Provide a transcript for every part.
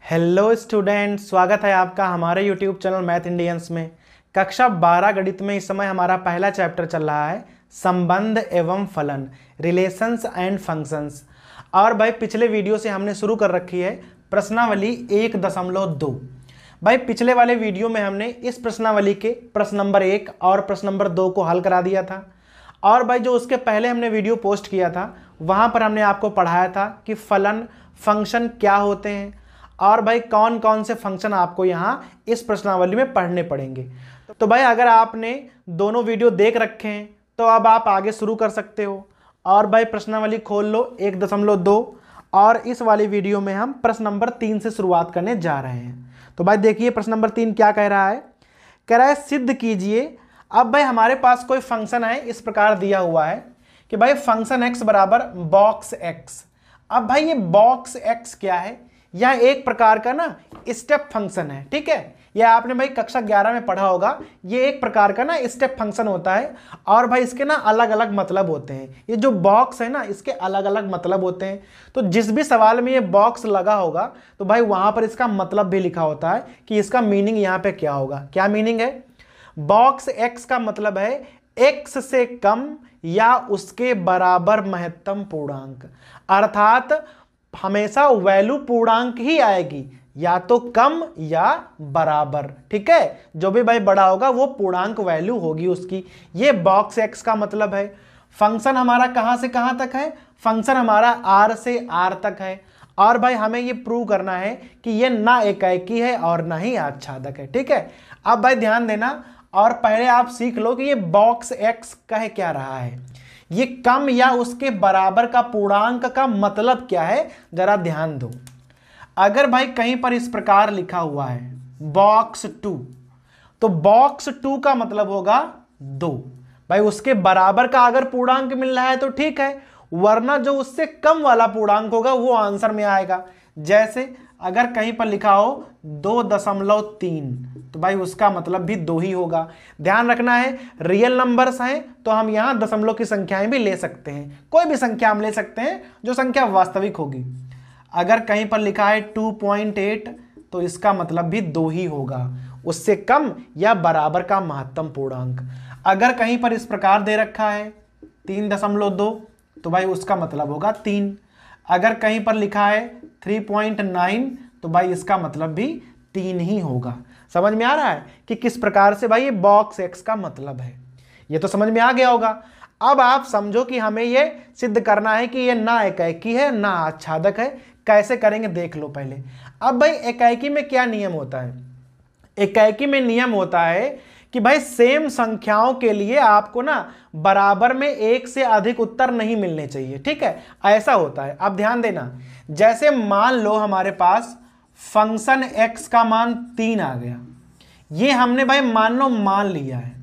Hello student, स्वागत है आपका हमारे यूट्यूब चैनल मैथ इंडियंस में। कक्षा 12 गणित में इस समय हमारा पहला चैप्टर चल रहा है संबंध एवं फलन, रिलेशंस एंड फंक्शंस। और भाई पिछले वीडियो से हमने शुरू कर रखी है प्रश्नावली 1.2। भाई पिछले वाले वीडियो में हमने इस प्रश्नावली के प्रश्न नंबर 1 और प्रश्न नंबर 2 को हल करा दिया था। और भाई जो उसके पहले हमने वीडियो पोस्ट किया था वहाँ पर हमने आपको पढ़ाया था कि फलन फंक्शन क्या होते हैं और भाई कौन कौन से फंक्शन आपको यहाँ इस प्रश्नावली में पढ़ने पड़ेंगे। तो भाई अगर आपने दोनों वीडियो देख रखे हैं तो अब आप आगे शुरू कर सकते हो। और भाई प्रश्नावली खोल लो 1.2 और इस वाली वीडियो में हम प्रश्न नंबर 3 से शुरुआत करने जा रहे हैं। तो भाई देखिए प्रश्न नंबर 3 क्या कह रहा है। कह रहा है सिद्ध कीजिए। अब भाई हमारे पास कोई फंक्शन है, इस प्रकार दिया हुआ है कि भाई फंक्शन x बराबर बॉक्स x। अब भाई ये बॉक्स x क्या है? यह एक प्रकार का ना स्टेप फंक्शन है, ठीक है। यह आपने भाई कक्षा 11 में पढ़ा होगा। ये एक प्रकार का ना स्टेप फंक्शन होता है और भाई इसके ना अलग अलग मतलब होते हैं। ये जो बॉक्स है ना इसके अलग अलग मतलब होते हैं। तो जिस भी सवाल में ये बॉक्स लगा होगा तो भाई वहां पर इसका मतलब भी लिखा होता है कि इसका मीनिंग यहाँ पे क्या होगा। क्या मीनिंग है? बॉक्स x का मतलब है x से कम या उसके बराबर महत्तम पूर्णांक, अर्थात हमेशा वैल्यू पूर्णांक ही आएगी, या तो कम या बराबर, ठीक है। जो भी भाई बड़ा होगा वो पूर्णांक वैल्यू होगी उसकी। ये बॉक्स x का मतलब है। फंक्शन हमारा कहां से कहां तक है? फंक्शन हमारा r से r तक है। और भाई हमें ये प्रूव करना है कि ये ना एकाएकी है और ना ही आच्छादक है, ठीक है। अब भाई ध्यान देना और पहले आप सीख लो कि ये बॉक्स x कह क्या रहा है। ये कम या उसके बराबर का पूर्णांक का मतलब क्या है, जरा ध्यान दो। अगर भाई कहीं पर इस प्रकार लिखा हुआ है बॉक्स 2, तो बॉक्स 2 का मतलब होगा 2। भाई उसके बराबर का अगर पूर्णांक मिल रहा है तो ठीक है, वरना जो उससे कम वाला पूर्णांक होगा वो आंसर में आएगा। जैसे अगर कहीं पर लिखा हो 2.3 तो भाई उसका मतलब भी 2 ही होगा। ध्यान रखना है रियल नंबर्स हैं तो हम यहाँ दशमलव की संख्याएं भी ले सकते हैं, कोई भी संख्या हम ले सकते हैं जो संख्या वास्तविक होगी। अगर कहीं पर लिखा है 2.8 तो इसका मतलब भी 2 ही होगा, उससे कम या बराबर का महत्तम पूर्णांक। अगर कहीं पर इस प्रकार दे रखा है 3.2 तो भाई उसका मतलब होगा 3। अगर कहीं पर लिखा है 3.9 तो भाई इसका मतलब भी 3 ही होगा। समझ में आ रहा है कि किस प्रकार से भाई ये बॉक्स x का मतलब है? ये तो समझ में आ गया होगा। अब आप समझो कि हमें ये सिद्ध करना है कि ये ना एकाएकी है ना आच्छादक है। कैसे करेंगे देख लो पहले। अब भाई एकाएकी में क्या नियम होता है? एकाएकी में नियम होता है कि भाई सेम संख्याओं के लिए आपको ना बराबर में एक से अधिक उत्तर नहीं मिलने चाहिए, ठीक है। ऐसा होता है। अब ध्यान देना, जैसे मान लो हमारे पास फंक्शन x का मान 3 आ गया। ये हमने भाई मान लिया है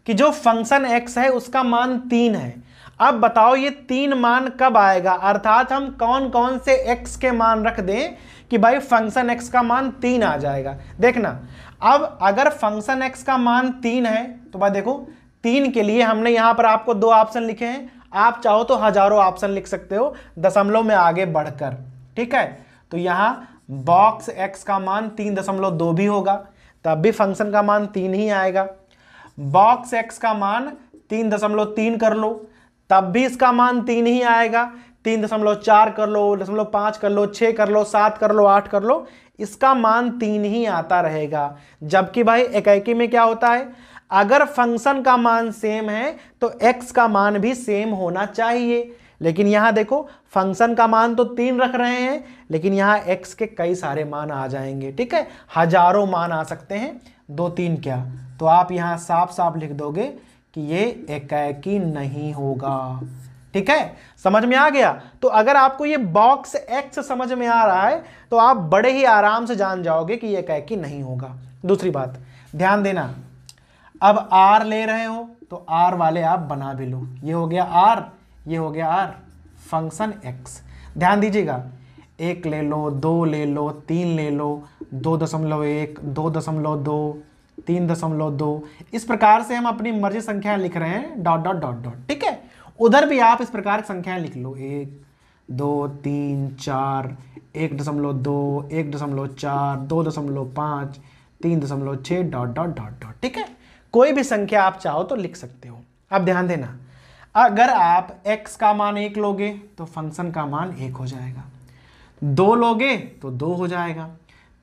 कि जो फंक्शन x है उसका मान 3 है। अब बताओ ये 3 मान कब आएगा, अर्थात हम कौन कौन से x के मान रख दें कि भाई फंक्शन x का मान 3 आ जाएगा। देखना, अब अगर फंक्शन x का मान 3 है तो भाई देखो 3 के लिए हमने यहां पर आपको 2 ऑप्शन लिखे हैं। आप चाहो तो हजारों ऑप्शन लिख सकते हो दशमलव में आगे बढ़कर, ठीक है। तो यहां बॉक्स x का मान 3.2 भी होगा, तब भी फंक्शन का मान 3 ही आएगा। बॉक्स x का मान 3.3 कर लो, तब भी इसका मान 3 ही आएगा। 3.4 कर लो, 0.5 कर लो, 6 कर लो, 7 कर लो, 8 कर लो, इसका मान 3 ही आता रहेगा। जबकि भाई एकाएकी में क्या होता है, अगर फंक्शन का मान सेम है तो x का मान भी सेम होना चाहिए। लेकिन यहां देखो फंक्शन का मान तो 3 रख रहे हैं, लेकिन यहां x के कई सारे मान आ जाएंगे, ठीक है। हजारों मान आ सकते हैं, 2-3 क्या। तो आप यहां साफ साफ लिख दोगे कि ये एकाएकी नहीं होगा, ठीक है। समझ में आ गया? तो अगर आपको ये बॉक्स x समझ में आ रहा है तो आप बड़े ही आराम से जान जाओगे कि ये एकाएकी नहीं होगा। दूसरी बात ध्यान देना, अब r ले रहे हो तो r वाले आप बना भी लो। ये हो गया r, ये हो गया r, फंक्शन x। ध्यान दीजिएगा, 1 ले लो, 2 ले लो, 3 ले लो, 2.1, 2.2, 3.2, इस प्रकार से हम अपनी मर्जी संख्या लिख रहे हैं डॉट डॉट डॉट डॉट, ठीक है। उधर भी आप इस प्रकार की संख्याएं लिख लो, 1 2, 3, 4, 1.2, 1.4, 2.5, 3.6 डॉट डॉट डॉट डॉट। ठीक है, कोई भी संख्या आप चाहो तो लिख सकते हो। अब ध्यान देना, अगर आप x का मान 1 लोगे तो फंक्शन का मान 1 हो जाएगा, 2 लोगे तो 2 हो जाएगा,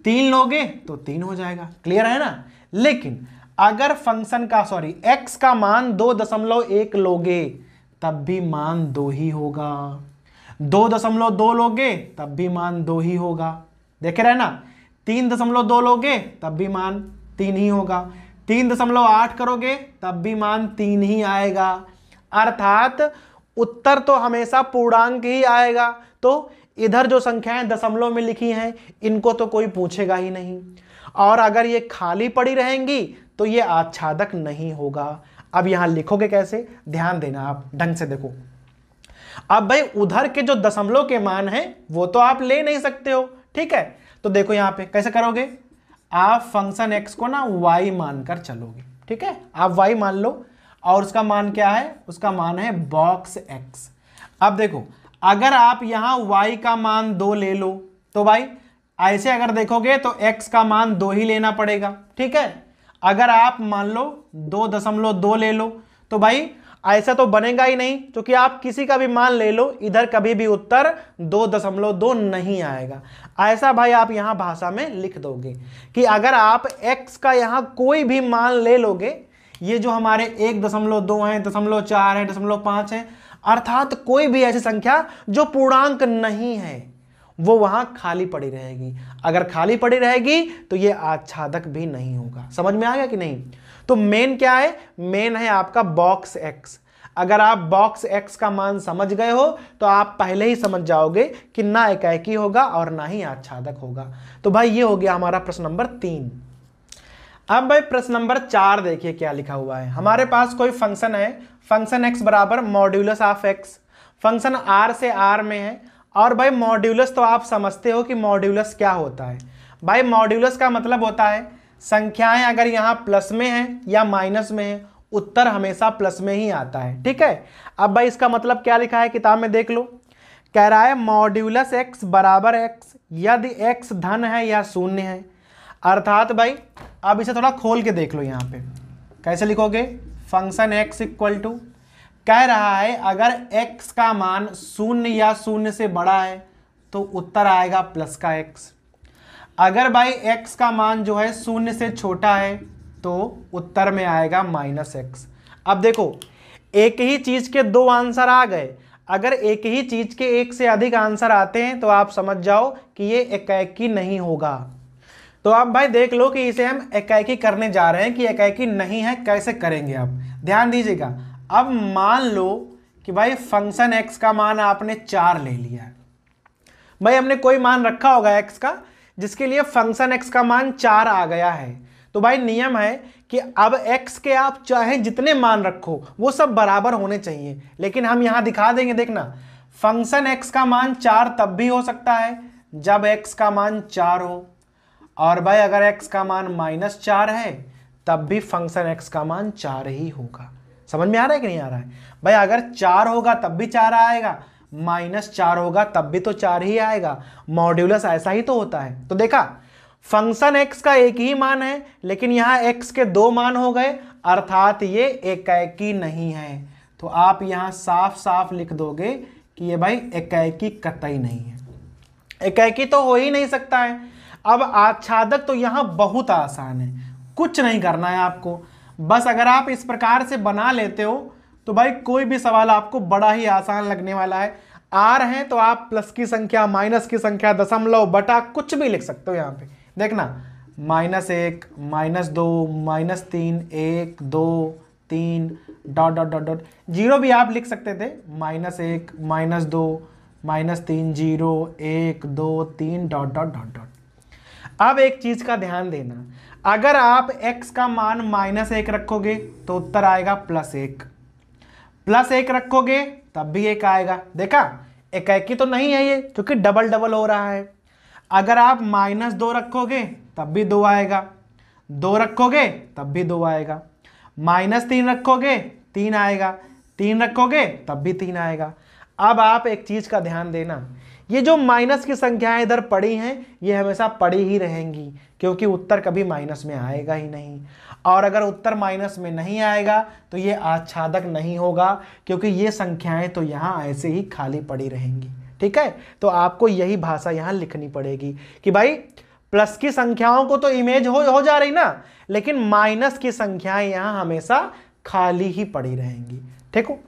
3 लोगे तो 3 हो जाएगा। क्लियर है ना? लेकिन अगर फंक्शन का x का मान 2.1 लोगे तब भी मान 2 ही होगा, 2.2 लोगे तब भी मान 2 ही होगा। देखे रहे ना? 3.2 लोगे तब भी मान 3 ही होगा, 3.8 करोगे तब भी मान 3 ही आएगा। अर्थात उत्तर तो हमेशा पूर्णांक ही आएगा। तो इधर जो संख्याएं दशमलव में लिखी हैं इनको तो कोई पूछेगा ही नहीं, और अगर ये खाली पड़ी रहेंगी तो ये आच्छादक नहीं होगा। अब यहां लिखोगे कैसे, ध्यान देना, आप ढंग से देखो। अब भाई उधर के जो दशमलव के मान हैं वो तो आप ले नहीं सकते हो, ठीक है? तो देखो यहां पे कैसे करोगे, आप फंक्शन x को ना y मानकर चलोगे। ठीक है, आप y मान लो और उसका मान क्या है, उसका मान है बॉक्स x। अब देखो, अगर आप यहां y का मान 2 ले लो तो भाई ऐसे अगर देखोगे तो x का मान 2 ही लेना पड़ेगा। ठीक है, अगर आप मान लो 2.2 ले लो तो भाई ऐसा तो बनेगा ही नहीं, क्योंकि आप किसी का भी मान ले लो इधर कभी भी उत्तर 2.2 नहीं आएगा। ऐसा भाई आप यहां भाषा में लिख दोगे कि अगर आप x का यहां कोई भी मान ले लोगे, ये जो हमारे 1.2 है, 0.4 है, 0.5 है, अर्थात कोई भी ऐसी संख्या जो पूर्णांक नहीं है वो वहां खाली पड़ी रहेगी। अगर खाली पड़ी रहेगी तो ये आच्छादक भी नहीं होगा। समझ में आ गया कि नहीं? तो मेन क्या है, मेन है आपका बॉक्स x। अगर आप बॉक्स x का मान समझ गए हो तो आप पहले ही समझ जाओगे कि ना एकाएकी होगा और ना ही आच्छादक होगा। तो भाई ये हो गया हमारा प्रश्न नंबर 3। अब भाई प्रश्न नंबर 4 देखिए क्या लिखा हुआ है। हमारे पास कोई फंक्शन है, फंक्शन x बराबर modulus of x, function r से r में है। और भाई मॉड्यूलस तो आप समझते हो कि मॉड्यूलस क्या होता है। भाई मॉड्यूलस का मतलब होता है संख्याएं अगर यहाँ प्लस में है या माइनस में है, उत्तर हमेशा प्लस में ही आता है। ठीक है, अब भाई इसका मतलब क्या लिखा है किताब में देख लो। कह रहा है मॉड्यूलस x बराबर x यदि x धन है या शून्य है। अर्थात भाई अब इसे थोड़ा खोल के देख लो, यहाँ पे कैसे लिखोगे, फंक्शन x इक्वल टू, कह रहा है अगर x का मान शून्य या शून्य से बड़ा है तो उत्तर आएगा प्लस का x। अगर भाई x का मान जो है शून्य से छोटा है तो उत्तर में आएगा माइनस x। अब देखो एक ही चीज के 2 आंसर आ गए, अगर एक ही चीज के 1 से अधिक आंसर आते हैं तो आप समझ जाओ कि ये एकाएकी नहीं होगा। तो आप भाई देख लो कि इसे हम एकाएकी करने जा रहे हैं कि एकाएकी नहीं है, कैसे करेंगे आप ध्यान दीजिएगा। अब मान लो कि भाई फंक्शन x का मान आपने 4 ले लिया है। भाई हमने कोई मान रखा होगा x का जिसके लिए फंक्शन x का मान 4 आ गया है। तो भाई नियम है कि अब x के आप चाहे जितने मान रखो वो सब बराबर होने चाहिए, लेकिन हम यहां दिखा देंगे। देखना, फंक्शन x का मान 4 तब भी हो सकता है जब x का मान 4 हो, और भाई अगर x का मान -4 है तब भी फंक्शन x का मान 4 ही होगा। समझ में आ रहा है कि नहीं आ रहा है? भाई अगर 4 होगा तब भी 4 आएगा, -4 होगा तब भी तो 4 ही आएगा। मॉड्यूलस ऐसा ही तो होता है। तो देखा, फंक्शन x का एक ही मान है लेकिन यहाँ x के 2 मान हो गए, अर्थात ये एकाएकी नहीं है। तो आप यहाँ साफ साफ लिख दोगे कि ये भाई एकाएकी कतई नहीं है, एकाएकी तो हो ही नहीं सकता है। अब आच्छादक तो यहाँ बहुत आसान है, कुछ नहीं करना है आपको, बस अगर आप इस प्रकार से बना लेते हो तो भाई कोई भी सवाल आपको बड़ा ही आसान लगने वाला है। आर है तो आप प्लस की संख्या, माइनस की संख्या, दशमलव, बटा कुछ भी लिख सकते हो। यहाँ पे देखना, -1, -2, -3, 1, 2, 3 dot dot dot dot, zero भी आप लिख सकते थे, -1, -2, -3, 0, 1, 2, 3 डॉट डॉट डॉट डॉट। अब एक चीज का ध्यान देना, अगर आप x का मान -1 रखोगे तो उत्तर आएगा +1, +1 रखोगे तब भी 1 आएगा। देखा, एकाएकी तो नहीं है ये क्योंकि डबल डबल हो रहा है। अगर आप -2 रखोगे तब भी 2 आएगा, 2 रखोगे तब भी 2 आएगा, -3 रखोगे 3 आएगा, 3 रखोगे तब भी 3 आएगा। अब आप एक चीज का ध्यान देना, ये जो माइनस की संख्याएं इधर पड़ी हैं ये हमेशा पड़ी ही रहेंगी, क्योंकि उत्तर कभी माइनस में आएगा ही नहीं। और अगर उत्तर माइनस में नहीं आएगा तो ये आच्छादक नहीं होगा, क्योंकि ये संख्याएं तो यहाँ ऐसे ही खाली पड़ी रहेंगी। ठीक है, तो आपको यही भाषा यहाँ लिखनी पड़ेगी कि भाई प्लस की संख्याओं को तो इमेज हो जा रही ना, लेकिन माइनस की संख्याएं यहाँ हमेशा खाली ही पड़ी रहेंगी। ठीक हो,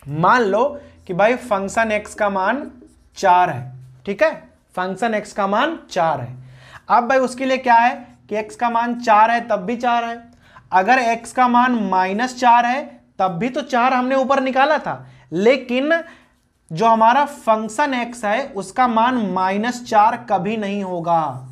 मान लो कि भाई फंक्शन x का मान 4 है। ठीक है, फंक्शन x का मान 4 है। अब भाई उसके लिए क्या है कि x का मान 4 है तब भी 4 है, अगर x का मान -4 है तब भी तो 4 हमने ऊपर निकाला था, लेकिन जो हमारा फंक्शन x है उसका मान -4 कभी नहीं होगा,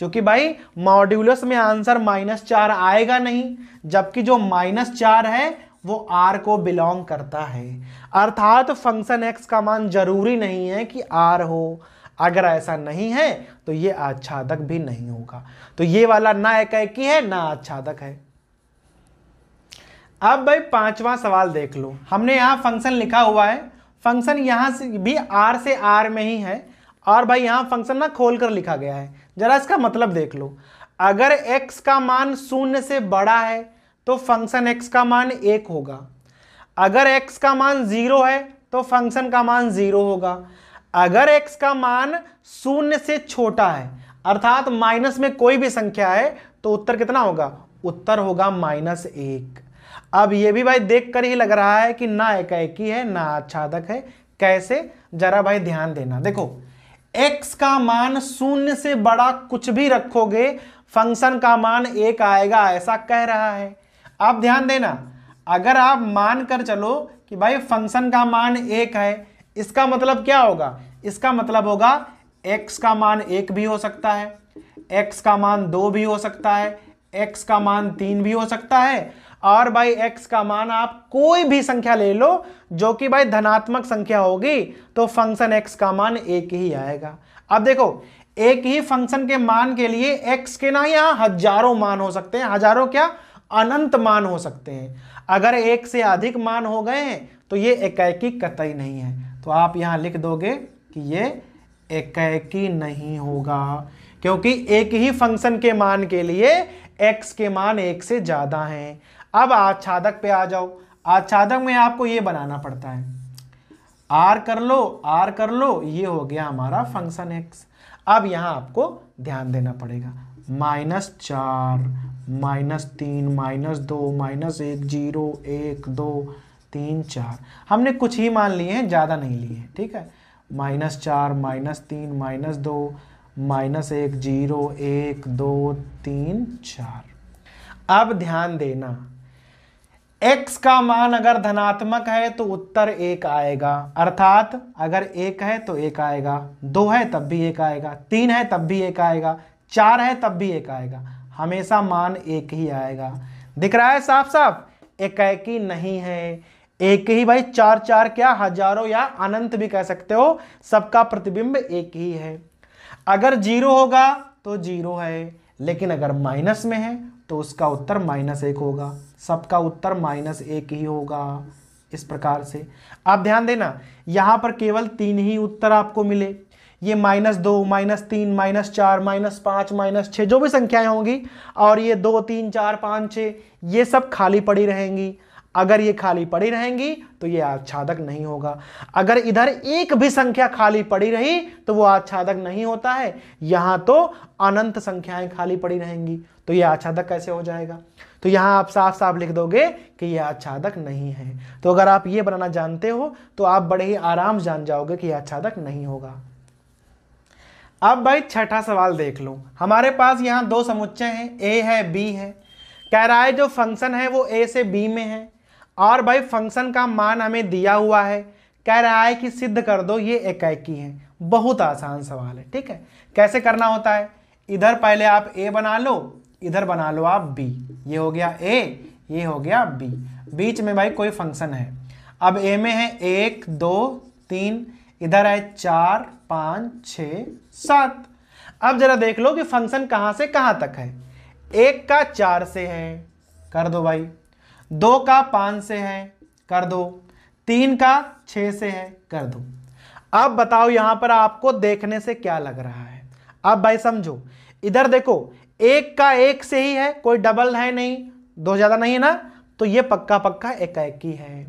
क्योंकि भाई मॉड्यूलस में आंसर -4 आएगा नहीं, जबकि जो -4 है वो r को बिलोंग करता है। अर्थात फंक्शन x का मान जरूरी नहीं है कि r हो, अगर ऐसा नहीं है तो ये आच्छादक भी नहीं होगा। तो ये वाला ना एकाएकी है ना आच्छादक है। अब भाई पांचवा सवाल देख लो, हमने यहां फंक्शन लिखा हुआ है, फंक्शन यहां से भी r से r में ही है, और भाई यहां फंक्शन ना खोलकर लिखा गया है। जरा इसका मतलब देख लो, अगर x का मान 0 से बड़ा है तो फंक्शन x का मान 1 होगा, अगर x का मान 0 है तो फंक्शन का मान 0 होगा, अगर x का मान 0 से छोटा है अर्थात माइनस में कोई भी संख्या है तो उत्तर कितना होगा, उत्तर होगा -1। अब ये भी भाई देखकर ही लग रहा है कि ना एकाएकी है ना आच्छादक है। कैसे, जरा भाई ध्यान देना। देखो x का मान 0 से बड़ा कुछ भी रखोगे फंक्शन का मान 1 आएगा, ऐसा कह रहा है। आप ध्यान देना, अगर आप मान कर चलो कि भाई फंक्शन का मान 1 है, इसका मतलब क्या होगा, इसका मतलब होगा x का मान 1 भी हो सकता है, x का मान 2 भी हो सकता है, x का मान 3 भी हो सकता है, और भाई x का मान आप कोई भी संख्या ले लो जो कि भाई धनात्मक संख्या होगी तो फंक्शन x का मान 1 ही आएगा। अब देखो एक ही फंक्शन के मान के लिए x के ना यहाँ हजारों मान हो सकते हैं, हजारों क्या अनंत मान हो सकते हैं। अगर एक से अधिक मान हो गए हैं तो ये एकाएकी कतई नहीं है, तो आप यहां लिख दोगे कि ये एकाएकी नहीं होगा, क्योंकि एक ही फंक्शन के मान के लिए x के मान 1 से ज्यादा हैं। अब आच्छादक पे आ जाओ, आच्छादक में आपको ये बनाना पड़ता है, r कर लो, ये हो गया हमारा फंक्शन x। अब यहां आपको ध्यान देना पड़ेगा, -4 -3 -2 -1 0 1 2 3 4, हमने कुछ ही मान लिए हैं, ज्यादा नहीं लिए हैं। ठीक है, -4 -3 -2 -1 0 1 2 3 4। अब ध्यान देना, x का मान अगर धनात्मक है तो उत्तर 1 आएगा, अर्थात अगर 1 है तो 1 आएगा, 2 है तब भी 1 आएगा, 3 है तब भी 1 आएगा, 4 है तब भी 1 आएगा, हमेशा मान 1 ही आएगा। दिख रहा है साफ साफ, एकाएकी नहीं है। एक ही भाई 4 4 क्या हजारों या अनंत भी कह सकते हो, सबका प्रतिबिंब 1 ही है। अगर 0 होगा तो 0 है, लेकिन अगर माइनस में है तो उसका उत्तर -1 होगा, सबका उत्तर -1 ही होगा। इस प्रकार से आप ध्यान देना, यहां पर केवल 3 ही उत्तर आपको मिले, ये -2 -3 -4 -5 -6 जो भी संख्याएं होंगी, और ये 2 3 4 5 6 ये सब खाली पड़ी रहेंगी। अगर ये खाली पड़ी रहेंगी तो ये आच्छादक नहीं होगा। अगर इधर एक भी संख्या खाली पड़ी रही तो वो आच्छादक नहीं होता है, यहां तो अनंत संख्याएं खाली पड़ी रहेंगी, तो ये आच्छादक कैसे हो जाएगा। तो यहां आप साफ साफ लिख दोगे कि ये आच्छादक नहीं है। तो अगर आप ये बनाना जानते हो तो आप बड़े ही आराम से जान जाओगे कि आच्छादक नहीं होगा। अब भाई छठा सवाल देख लो, हमारे पास यहाँ 2 समुच्चय हैं, a है b है। कह रहा है जो फंक्शन है वो a से b में है, और भाई फंक्शन का मान हमें दिया हुआ है, कह रहा है कि सिद्ध कर दो ये एकाएकी है। बहुत आसान सवाल है। ठीक है, कैसे करना होता है, इधर पहले आप a बना लो, इधर बना लो आप b, ये हो गया a, ये हो गया b, बीच में भाई कोई फंक्शन है। अब a में है 1 2 3, इधर है 4 5 6 7। अब जरा देख लो कि फंक्शन कहां से कहां तक है। 1 का 4 से है, कर दो भाई, 2 का 5 से है, कर दो, 3 का 6 से है, कर दो। अब बताओ यहां पर आपको देखने से क्या लग रहा है। अब भाई समझो, इधर देखो 1 का 1 से ही है, कोई डबल है नहीं, 2 ज्यादा नहीं है ना, तो ये पक्का पक्का एकाएकी है।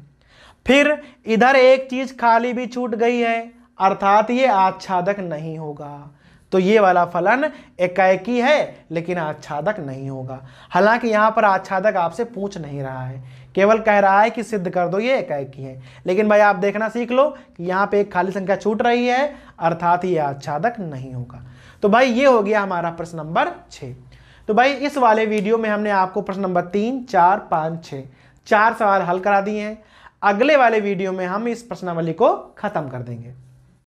फिर इधर एक चीज खाली भी छूट गई है, अर्थात ये आच्छादक नहीं होगा। तो ये वाला फलन एकाएकी है लेकिन आच्छादक नहीं होगा। हालांकि यहां पर आच्छादक आपसे पूछ नहीं रहा है, केवल कह रहा है कि सिद्ध कर दो ये एकाएकी है। लेकिन भाई आप देखना सीख लो कि यहां पे एक खाली संख्या छूट रही है, अर्थात ये आच्छादक नहीं होगा। तो भाई ये हो गया हमारा प्रश्न नंबर 6। तो भाई इस वाले वीडियो में हमने आपको प्रश्न नंबर 3, 4, 5, 6 4 सवाल हल करा दिए हैं। अगले वाले वीडियो में हम इस प्रश्नावली को खत्म कर देंगे।